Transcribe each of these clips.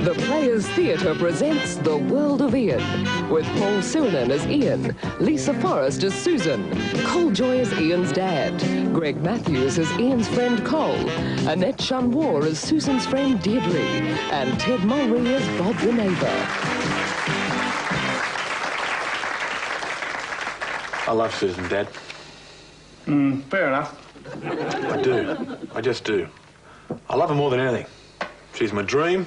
The Players Theatre presents The World of Ian, with Paul Sironen as Ian, Lisa Forrest as Susan, Cole Joy as Ian's dad, Greg Matthews as Ian's friend Cole, Annette Chun as Susan's friend Deirdre, and Ted Mulry as Bob the neighbour. I love Susan, Dad. Fair enough. I do. I just do. I love her more than anything. She's my dream,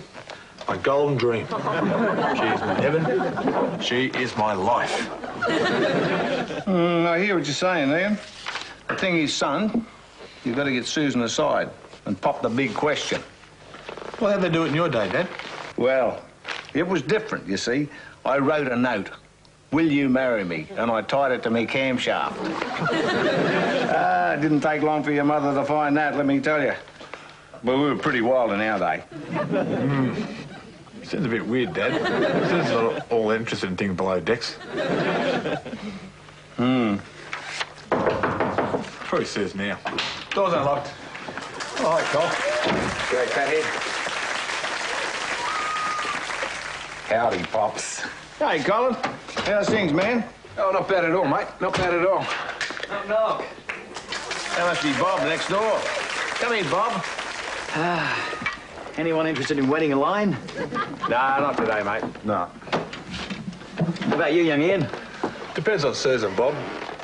my golden dream. She is my heaven. She is my life. I hear what you're saying, Ian. The thing is, son, you've got to get Susan aside and pop the big question. Well, how'd they do it in your day, Dad? Well, it was different, you see. I wrote a note. Will you marry me? And I tied it to me camshaft. It didn't take long for your mother to find that, let me tell you. But we were pretty wild in our day. Sounds a bit weird, Dad. Sounds not all interested in things below decks. Probably says now. Doors unlocked. Oh, hi, Cole. Great fathead. Howdy, Pops. Hey, Colin. How's things, man? Oh, not bad at all, mate. Not bad at all. Knock, knock. That must be Bob next door. Come in, Bob. Anyone interested in wetting a line? Nah, not today, mate. No. What about you, young Ian? Depends on Susan, Bob.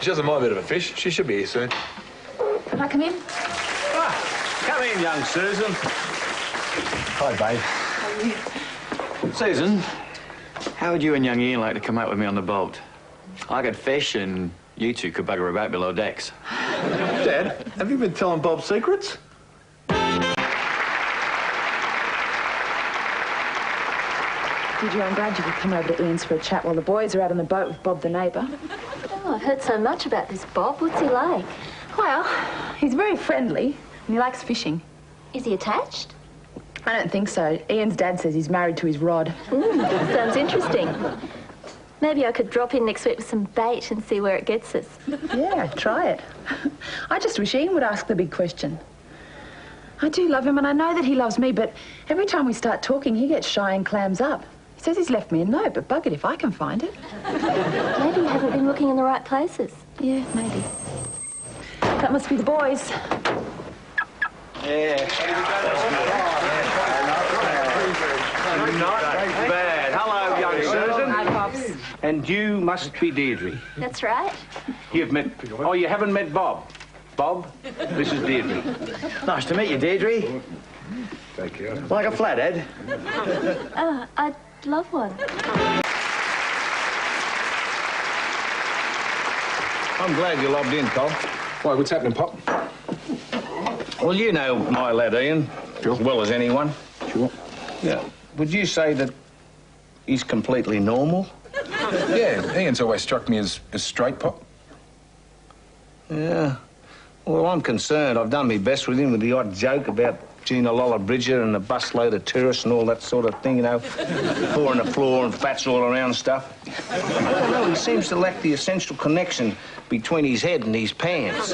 She doesn't mind a bit of a fish. She should be here soon. Can I come in? Come in, young Susan. Hi, babe. How are you? Susan, how would you and young Ian like to come out with me on the boat? I could fish and you two could bugger about below decks. Dad, have you been telling Bob secrets? Deirdre, I'm glad you could come over to Ian's for a chat while the boys are out on the boat with Bob the neighbour. Oh, I've heard so much about this Bob. What's he like? Well, he's very friendly and he likes fishing. Is he attached? I don't think so. Ian's dad says he's married to his rod. Sounds interesting. Maybe I could drop in next week with some bait and see where it gets us. Yeah, try it. I just wish Ian would ask the big question. I do love him and I know that he loves me, but every time we start talking, he gets shy and clams up. He says he's left me a note, but buggered if I can find it. Maybe you haven't been looking in the right places. Yeah, maybe. That must be the boys. Yeah. Not bad. Hello, young Susan. Hi, Pops. And you must be Deirdre. That's right. You've met... Oh, you haven't met Bob. Bob, this is Deirdre. Nice to meet you, Deirdre. Thank you. Like a flathead? I'd love one. I'm glad you lobbed in, Cole. Why, what's happening, Pop? Well, you know my lad, Ian, as well as anyone. Sure. Yeah. Would you say that he's completely normal? Yeah, Ian's always struck me as straight, Pop. Yeah. Well, I'm concerned. I've done my best with him with the odd joke about Gina Lolla Bridger and a busload of tourists and all that sort of thing, you know, pouring the floor and fats all around stuff. I don't know, he seems to lack the essential connection between his head and his pants.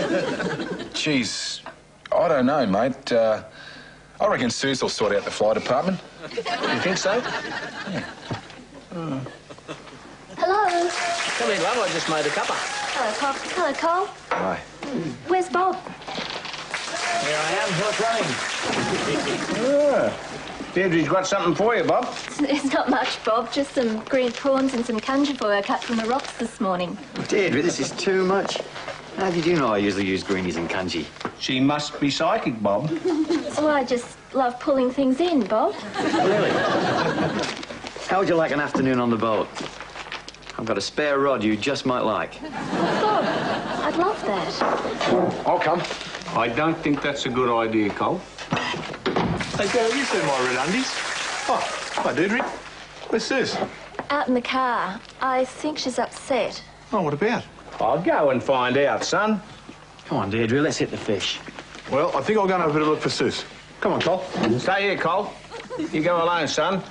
Jeez, I don't know, mate. I reckon Suze will sort out the fly department. You think so? Yeah. Hello. Come in, love. I just made a cuppa. Hello, Pop. Hello, Cole. Hi. Where's Bob? Here I am. What's running? Yeah. Deirdre's got something for you, Bob. It's not much, Bob. Just some green prawns and some kanjifoy I cut from the rocks this morning. Deirdre, this is too much. How did you know I usually use greenies and kanji? She must be psychic, Bob. Oh, I just love pulling things in, Bob. Really? How would you like an afternoon on the boat? I've got a spare rod you just might like. Bob, I'd love that. I'll come. I don't think that's a good idea, Cole. Hey, Dad, you seen my red undies? Oh, hi, Deirdre. Where's Suze? Out in the car. I think she's upset. Oh, what about? I'll go and find out, son. Come on, Deirdre, let's hit the fish. Well, I think I'll go and have a bit of a look for Suze. Come on, Cole. Stay here, Cole. You go alone, son.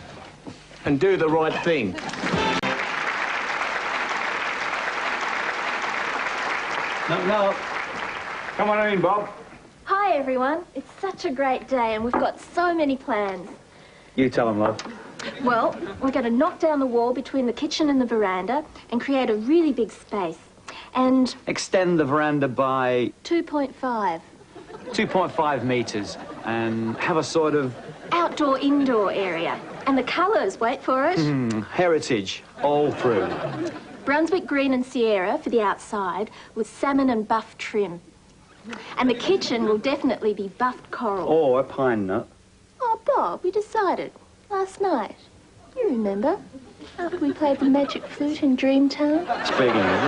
And do the right thing. No. Come on in, Bob. Hi, everyone. It's such a great day and we've got so many plans. You tell them, love. Well, we're going to knock down the wall between the kitchen and the veranda and create a really big space. And... Extend the veranda by 2.5. 2.5 metres and have a sort of... Outdoor-indoor area. And the colours, wait for it. Heritage all through. Brunswick green and Sierra for the outside with salmon and buff trim. And the kitchen will definitely be buffed coral. Or a pine nut. Oh, Bob, we decided last night. You remember? After we played the magic flute in Dreamtown. Speaking of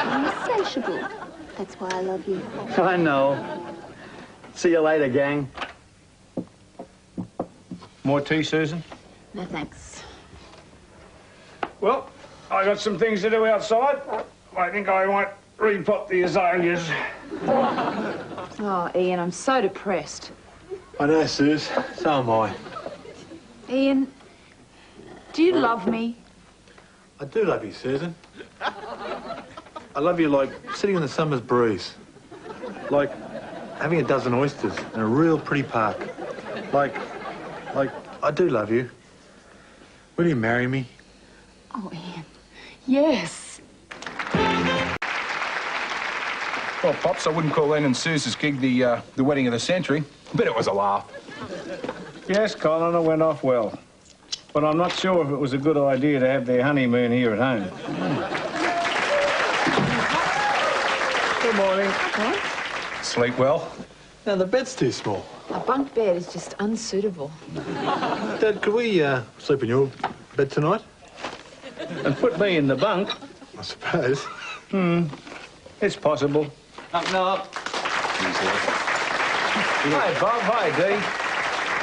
You're insatiable. That's why I love you. it. I know. See you later, gang. More tea, Susan? No, thanks. Well, I got some things to do outside. I think I might repot the azaleas. Oh, Ian, I'm so depressed. I know, Suze. So am I. Ian, do you love me? I do love you, Susan. I love you like sitting in the summer's breeze. Like having a dozen oysters in a real pretty park. Like, I do love you. Will you marry me? Oh, Ian, yes. Well, Pops, I wouldn't call Ann and Suze's gig the wedding of the century, but it was a laugh. Yes, Colin, it went off well. But I'm not sure if it was a good idea to have their honeymoon here at home. Good morning. Okay. Sleep well? No, the bed's too small. A bunk bed is just unsuitable. Dad, could we sleep in your bed tonight? And put me in the bunk? I suppose. It's possible. Knock, knock. Hi, Bob. Hi, Dee.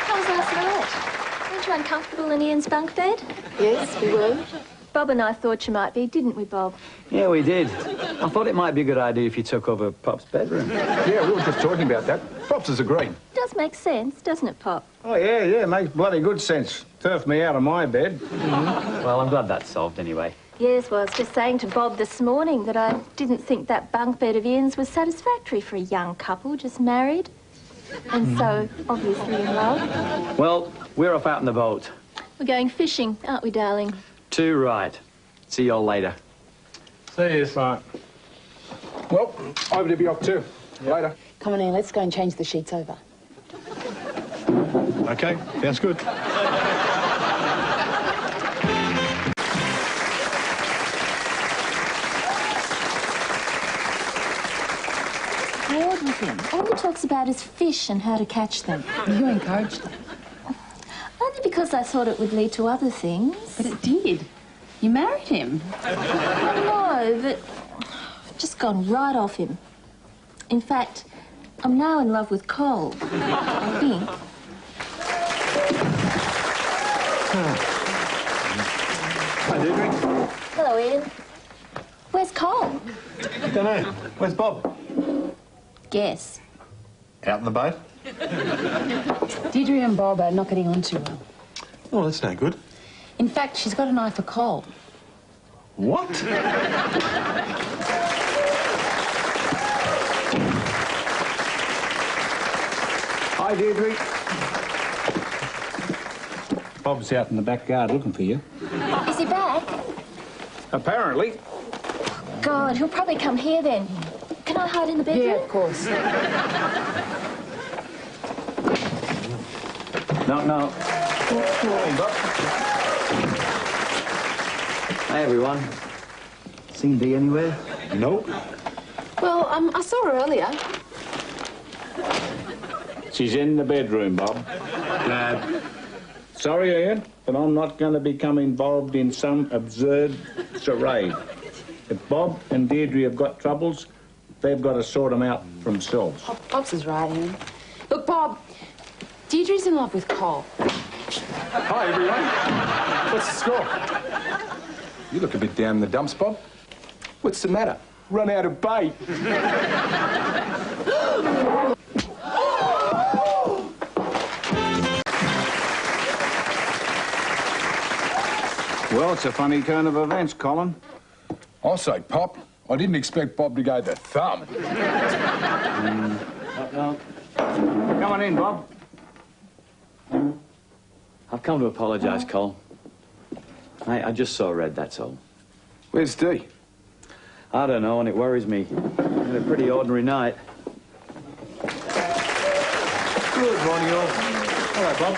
How was last night? Weren't you uncomfortable in Ian's bunk bed? Yes, we were. Bob and I thought you might be, didn't we, Bob? Yeah, we did. I thought it might be a good idea if you took over Pop's bedroom. Yeah, we were just talking about that. Pops has agreed. Does make sense, doesn't it, Pop? Oh, yeah, makes bloody good sense. Turf me out of my bed. Well, I'm glad that's solved anyway. Yes, well, I was just saying to Bob this morning that I didn't think that bunk bed of Ian's was satisfactory for a young couple just married. And so, obviously in love. Well, we're off out in the boat. We're going fishing, aren't we, darling? Too right. See you all later. See you. Right. Well, I better be off too. Later. Come on, Ian, let's go and change the sheets over. Okay, sounds good. Bored with him. All he talks about is fish and how to catch them. You encouraged them. Only because I thought it would lead to other things. But it did. You married him. I know, but I've just gone right off him. In fact, I'm now in love with Cole, I think. Hi, Deirdre. Hello, Ian. Where's Cole? Don't know. Where's Bob? Guess. Out in the boat? Deirdre and Bob are not getting on too well. Oh, that's no good. In fact, she's got an eye for Cole. What? Hi, Deirdre. Bob's out in the backyard looking for you. Is he back? Apparently. God, he'll probably come here then. Can I hide in the bedroom? Yeah, of course. No. Morning, Bob. Hi, everyone. Seen Dee anywhere? Nope. Well, I saw her earlier. She's in the bedroom, Bob. Dad. Sorry, Ian, but I'm not going to become involved in some absurd charade. If Bob and Deirdre have got troubles, they've got to sort them out for themselves. Oh, Bob's is right, Ian. Look, Bob, Deirdre's in love with Cole. Hi, everyone. What's the score? You look a bit down in the dumps, Bob. What's the matter? Run out of bait. Well, it's a funny turn of events, Colin. I say, Pop, I didn't expect Bob to go the thumb. Come on in, Bob. I've come to apologise, Cole. I just saw red, that's all. Where's Dee? I don't know, and it worries me. I had a pretty ordinary night. Good morning, all. Hello, Bob.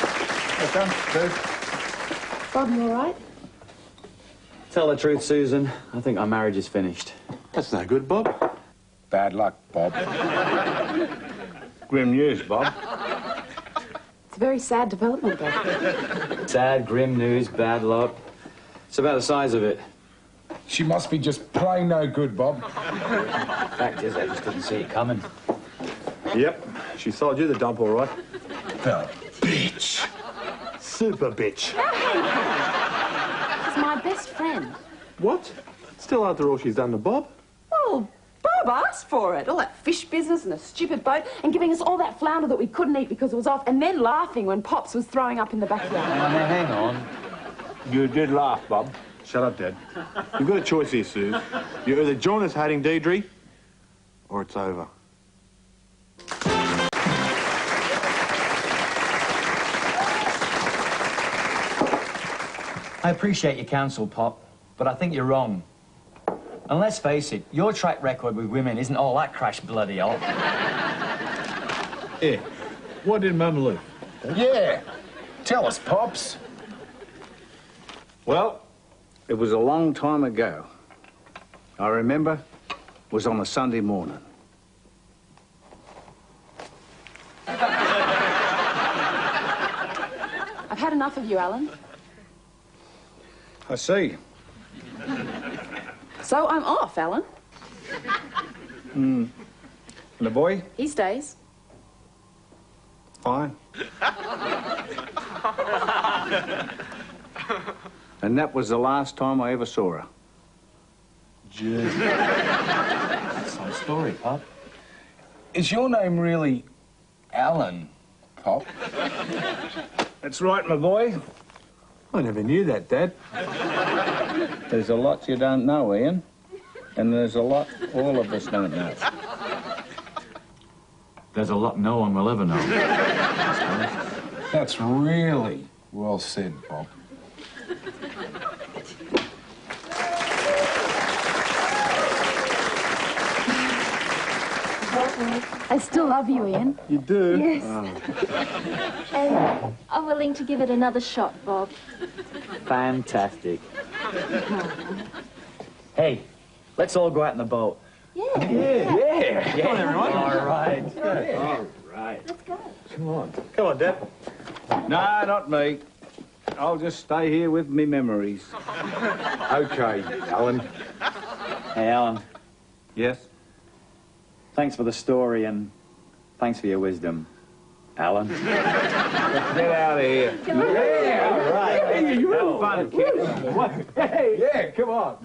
Well done, Steve. Bob, you all right? Tell the truth, Susan. I think our marriage is finished. That's no good, Bob. Bad luck, Bob. Grim news, Bob. It's a very sad development, Bob. Sad, grim news, bad luck. It's about the size of it. She must be just plain no good, Bob. Fact is, I just didn't see it coming. Yep, she sold you the dump, all right. The bitch. Super bitch. She's my best friend. What? Still after all she's done to Bob? Well, Bob asked for it. All that fish business and a stupid boat and giving us all that flounder that we couldn't eat because it was off and then laughing when Pops was throwing up in the backyard. Now, hang on. You did laugh, Bob. Shut up, Dad. You've got a choice here, Suze. You either join us hating Deirdre, or it's over. I appreciate your counsel, Pop, but I think you're wrong. And let's face it, your track record with women isn't all that crash bloody hot. Yeah. Why did Mum leave? Yeah. Tell us, Pops. Well, it was a long time ago. I remember it was on a Sunday morning. I've had enough of you, Alan. I see. So I'm off, Alan. And the boy? He stays. Fine. And that was the last time I ever saw her. That's some story, Pop. Is your name really Alan, Pop? That's right, my boy. I never knew that, Dad. There's a lot you don't know, Ian. And there's a lot all of us don't know. There's a lot no one will ever know. That's really well said, Bob. I still love you, Ian. You do? Yes. And I'm willing to give it another shot, Bob. Fantastic. Hey, let's all go out in the boat. Yeah. Yeah. Come on, everyone. All right. Let's go. Come on. Come on, Dad. No, not me. I'll just stay here with me memories. Okay, Alan. Hey, Alan. Yes? Thanks for the story and thanks for your wisdom, Alan. Get out of here. Yeah, all right. Hey, you have fun, kid. Hey, yeah, come on.